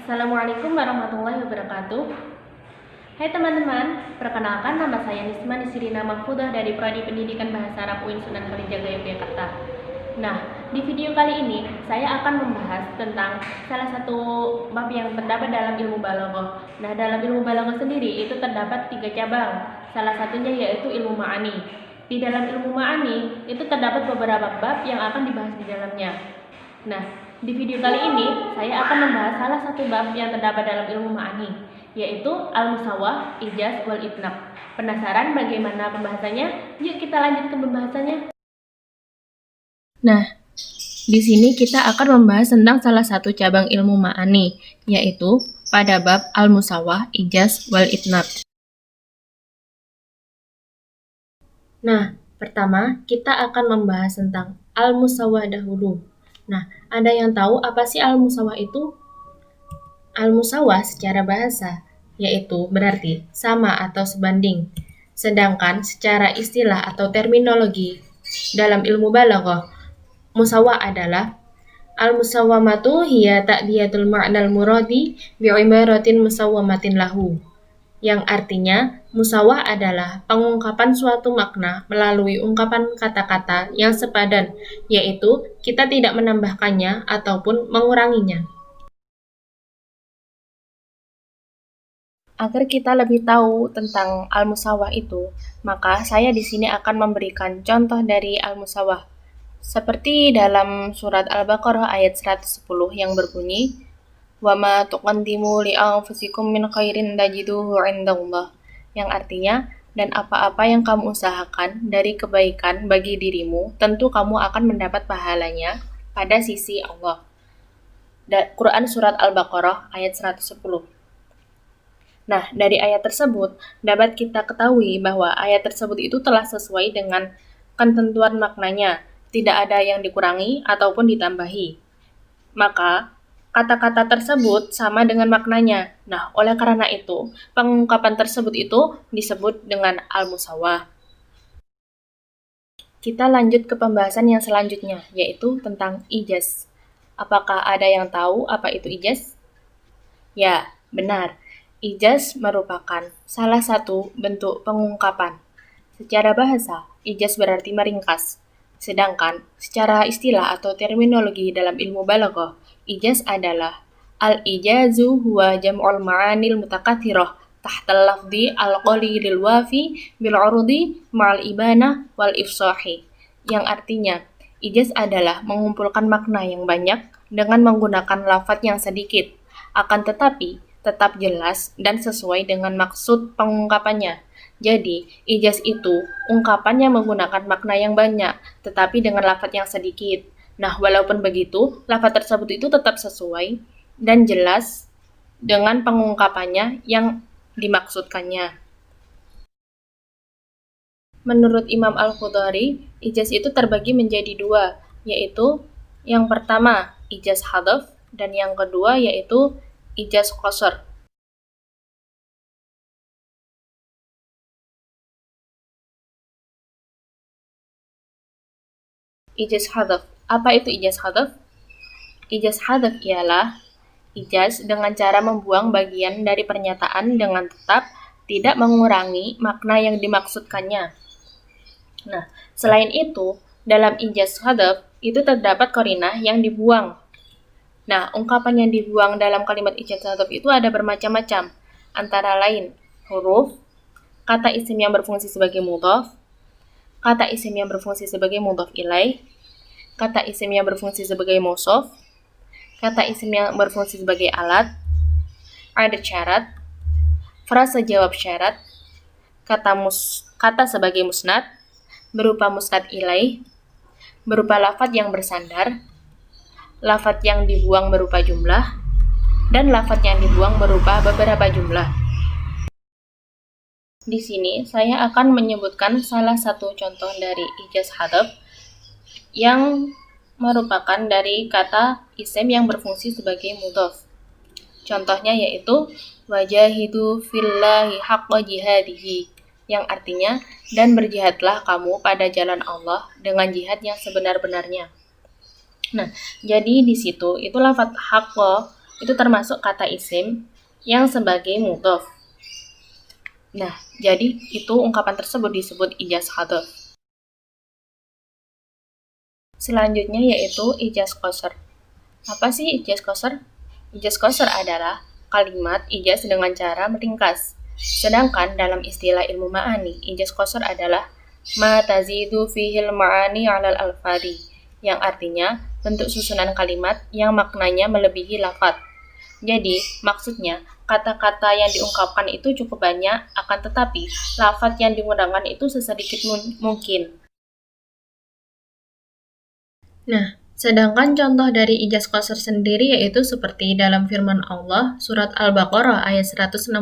Assalamualaikum warahmatullahi wabarakatuh. Hai teman-teman, perkenalkan nama saya Nisma Nisirina Mahfudah dari Prodi Pendidikan Bahasa Arab UIN Sunan Kalijaga Yogyakarta. Nah, di video kali ini saya akan membahas tentang salah satu bab yang terdapat dalam ilmu balaghah. Nah, dalam ilmu balaghah sendiri itu terdapat 3 cabang. Salah satunya yaitu ilmu ma'ani. Di dalam ilmu ma'ani itu terdapat beberapa bab yang akan dibahas di dalamnya. Nah, di video kali ini saya akan membahas salah satu bab yang terdapat dalam ilmu ma'ani, yaitu al-musawwah, ijaz, wal itnab. Penasaran bagaimana pembahasannya? Yuk kita lanjut ke pembahasannya. Nah, di sini kita akan membahas tentang salah satu cabang ilmu ma'ani, yaitu pada bab al-musawwah, ijaz, wal itnab. Nah, pertama kita akan membahas tentang al-musawwah dahulu. Nah, ada yang tahu apa sih al-musawwah itu? Al-musawwah secara bahasa yaitu berarti sama atau sebanding. Sedangkan secara istilah atau terminologi dalam ilmu balaghah, musawwah adalah al-musawwamatu hiya ta'diyatul ma'nal muradi bi'ibaratin musawwamatin lahu. Yang artinya, musawwah adalah pengungkapan suatu makna melalui ungkapan kata-kata yang sepadan, yaitu kita tidak menambahkannya ataupun menguranginya. Agar kita lebih tahu tentang al-musawwah itu, maka saya di sini akan memberikan contoh dari al-musawwah. Seperti dalam surat Al-Baqarah ayat 110 yang berbunyi, وَمَا تُقَدِّمُوا لِأَنفُسِكُم مِّنْ خَيْرٍ تَجِدُوهُ عِندَ اللَّهِ, yang artinya, dan apa-apa yang kamu usahakan dari kebaikan bagi dirimu, tentu kamu akan mendapat pahalanya pada sisi Allah. Quran surat Al-Baqarah ayat 110. Nah, dari ayat tersebut dapat kita ketahui bahwa ayat tersebut itu telah sesuai dengan ketentuan maknanya, tidak ada yang dikurangi ataupun ditambahi. Maka kata-kata tersebut sama dengan maknanya. Nah, oleh karena itu, pengungkapan tersebut itu disebut dengan al-musawwah. Kita lanjut ke pembahasan yang selanjutnya, yaitu tentang ijaz. Apakah ada yang tahu apa itu ijaz? Ya, benar. Ijaz merupakan salah satu bentuk pengungkapan. Secara bahasa, ijaz berarti meringkas. Sedangkan secara istilah atau terminologi dalam ilmu balaghah, ijaz adalah al-ijazu huwa jam'ul ma'anil mutakatsirah tahtal lafzi al-qalilil wafi bil 'urudi ma'al ibanah wal ifsahi. Yang artinya, ijaz adalah mengumpulkan makna yang banyak dengan menggunakan lafaz yang sedikit, akan tetapi tetap jelas dan sesuai dengan maksud pengungkapannya. Jadi, ijaz itu ungkapannya menggunakan makna yang banyak, tetapi dengan lafaz yang sedikit. Nah, walaupun begitu, lafaz tersebut itu tetap sesuai dan jelas dengan pengungkapannya yang dimaksudkannya. Menurut Imam Al-Qudari, ijaz itu terbagi menjadi 2, yaitu yang pertama, ijaz hadaf, dan yang kedua yaitu ijaz qasar. Ijaz hadaf. Apa itu ijaz hadaf? Ijaz hadaf ialah ijaz dengan cara membuang bagian dari pernyataan dengan tetap tidak mengurangi makna yang dimaksudkannya. Nah, selain itu, dalam ijaz hadaf itu terdapat qarinah yang dibuang. Nah, ungkapan yang dibuang dalam kalimat ijaz hadaf itu ada bermacam-macam, antara lain huruf, kata isim yang berfungsi sebagai mudhaf, kata isim yang berfungsi sebagai mudhaf ilaih, kata isim yang berfungsi sebagai mausof, kata isim yang berfungsi sebagai alat, adat syarat, frasa jawab syarat, kata sebagai musnad, berupa musnad ilaih, berupa lafaz yang bersandar, lafaz yang dibuang berupa jumlah, dan lafaz yang dibuang berupa beberapa jumlah. Di sini saya akan menyebutkan salah satu contoh dari ijaz hadaf yang merupakan dari kata isim yang berfungsi sebagai mudhaf. Contohnya yaitu wajahidu fillahi haqqa jihadihi, yang artinya dan berjihadlah kamu pada jalan Allah dengan jihad yang sebenar-benarnya. Nah, jadi di situ itu lafaz haqqa itu termasuk kata isim yang sebagai mudhof. Nah, jadi itu ungkapan tersebut disebut ijaz hadaf. Selanjutnya yaitu ijaz qasr. Apa sih ijaz qasr? Ijaz qasr adalah kalimat ijaz dengan cara meringkas. Sedangkan dalam istilah ilmu ma'ani, ijaz qasr adalah ma tazidu fihil ma'ani 'alal alfadi, yang artinya bentuk susunan kalimat yang maknanya melebihi lafadz. Jadi, maksudnya kata-kata yang diungkapkan itu cukup banyak, akan tetapi lafadz yang digunakan itu sesedikit mungkin. Nah, sedangkan contoh dari ijaz qasr sendiri yaitu seperti dalam firman Allah surat Al-Baqarah ayat 164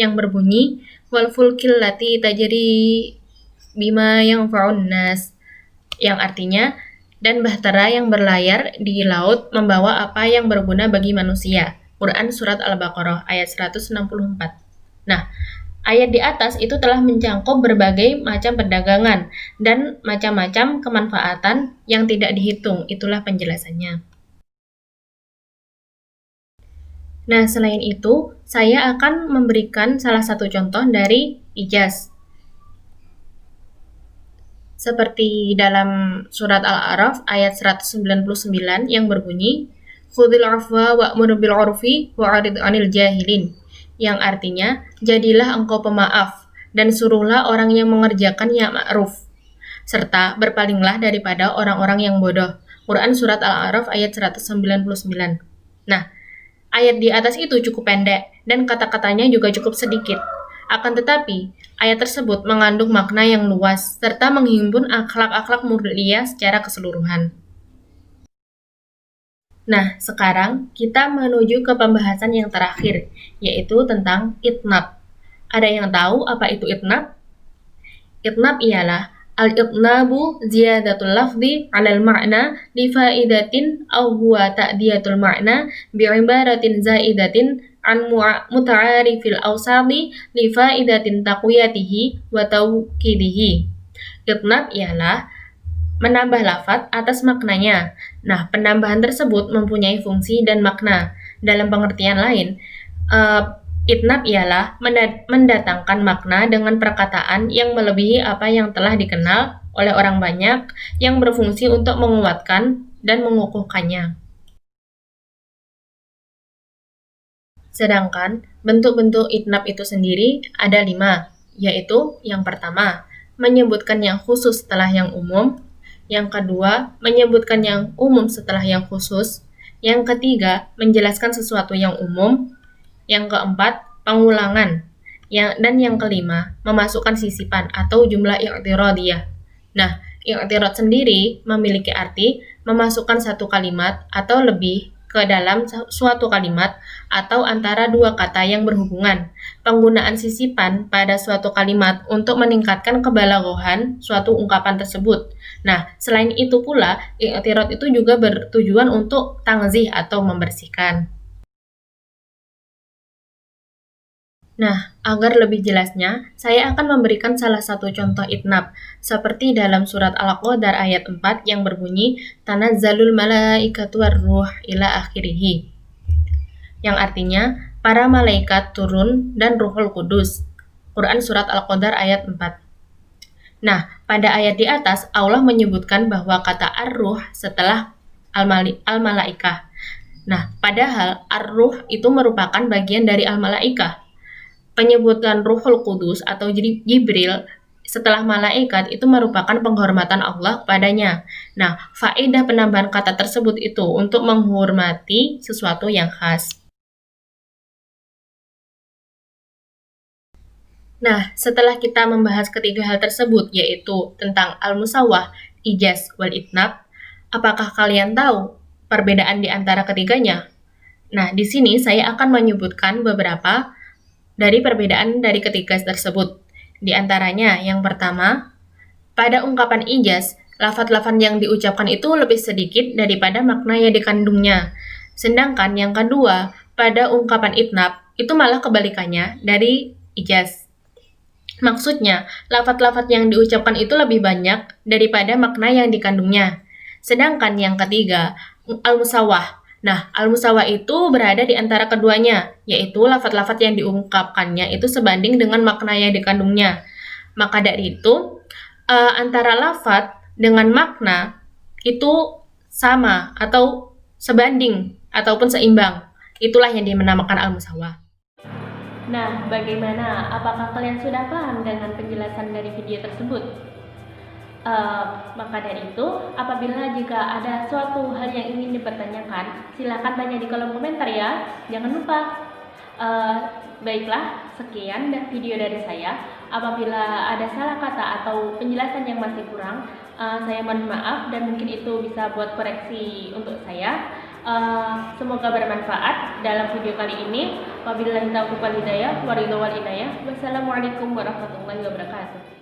yang berbunyi wal fulkil lati tajri bima yanfa'un nas, yang artinya dan bahtera yang berlayar di laut membawa apa yang berguna bagi manusia. Quran surat Al-Baqarah ayat 164. Nah, ayat di atas itu telah mencangkup berbagai macam perdagangan dan macam-macam kemanfaatan yang tidak dihitung. Itulah penjelasannya. Nah, selain itu, saya akan memberikan salah satu contoh dari ijaz. Seperti dalam surat Al-A'raf ayat 199 yang berbunyi khudhil afwa wa'mur bil 'urfi wa'rid 'anil jahilin, yang artinya jadilah engkau pemaaf dan suruhlah orang yang mengerjakan yang ma'ruf serta berpalinglah daripada orang-orang yang bodoh. Quran surat Al-A'raf ayat 199. Nah, ayat di atas itu cukup pendek dan kata-katanya juga cukup sedikit. Akan tetapi, ayat tersebut mengandung makna yang luas serta menghimpun akhlak-akhlak mulia secara keseluruhan. Nah, sekarang kita menuju ke pembahasan yang terakhir, yaitu tentang itnab. Ada yang tahu apa itu itnab? Itnab ialah al-itnabu ziyadatul lafzi 'alal ma'na li fa'idatin aw huwa ta'diyatul ma'na bi'ibaratin zaidatin an muta'arifil awsadi li fa'idatin taqwiyatihi wa tawkidihi. Itnab ialah menambah lafadz atas maknanya. Nah, penambahan tersebut mempunyai fungsi dan makna. Dalam pengertian lain, itnab ialah mendatangkan makna dengan perkataan yang melebihi apa yang telah dikenal oleh orang banyak yang berfungsi untuk menguatkan dan mengukuhkannya. Sedangkan bentuk-bentuk itnab itu sendiri ada 5, yaitu yang pertama, menyebutkan yang khusus setelah yang umum, yang kedua, menyebutkan yang umum setelah yang khusus, yang ketiga, menjelaskan sesuatu yang umum, yang keempat, pengulangan, dan yang kelima, memasukkan sisipan atau jumlah i'tiradiyah. Nah, i'tirad sendiri memiliki arti memasukkan satu kalimat atau lebih ke dalam suatu kalimat atau antara dua kata yang berhubungan. Penggunaan sisipan pada suatu kalimat untuk meningkatkan kebalaghohan suatu ungkapan tersebut. Nah, selain itu pula, i'tirad itu juga bertujuan untuk tangzih atau membersihkan. Nah, agar lebih jelasnya, saya akan memberikan salah satu contoh itnab, seperti dalam surat Al-Qadar ayat 4 yang berbunyi, Tanazzalul malaikatu war-ruh ila akhirih, yang artinya, para malaikat turun dan Ruhul Kudus. Quran surat Al-Qadar ayat 4. Nah, pada ayat di atas, Allah menyebutkan bahwa kata ar-ruh setelah al-malaikah. Nah, padahal ar-ruh itu merupakan bagian dari al-malaikah. Penyebutan Ruhul Kudus atau Jibril setelah malaikat itu merupakan penghormatan Allah padanya. Nah, faedah penambahan kata tersebut itu untuk menghormati sesuatu yang khas. Nah, setelah kita membahas ketiga hal tersebut, yaitu tentang al-musawwah, ijaz, wal itnab, apakah kalian tahu perbedaan di antara ketiganya? Nah, di sini saya akan menyebutkan beberapa dari perbedaan dari ketiga tersebut. Di antaranya, yang pertama, pada ungkapan ijaz, lafadz-lafadz yang diucapkan itu lebih sedikit daripada makna yang dikandungnya. Sedangkan yang kedua, pada ungkapan itnab, itu malah kebalikannya dari ijaz. Maksudnya, lafadz-lafadz yang diucapkan itu lebih banyak daripada makna yang dikandungnya. Sedangkan yang ketiga, al-musawwah, Nah, al-musawa itu berada di antara keduanya, yaitu lafadz-lafadz yang diungkapkannya itu sebanding dengan makna yang dikandungnya. Maka dari itu, antara lafadz dengan makna itu sama atau sebanding ataupun seimbang. Itulah yang dinamakan al-musawa. Nah, bagaimana? Apakah kalian sudah paham dengan penjelasan dari video tersebut? Maka dari itu, apabila jika ada suatu hal yang ingin dipertanyakan, silakan tanya di kolom komentar ya. Jangan lupa. Baiklah, sekian video dari saya. Apabila ada salah kata atau penjelasan yang masih kurang, saya mohon maaf dan mungkin itu bisa buat koreksi untuk saya. Semoga bermanfaat dalam video kali ini. Wabillahi taufiq wal hidayah. Wassalamualaikum warahmatullahi wabarakatuh.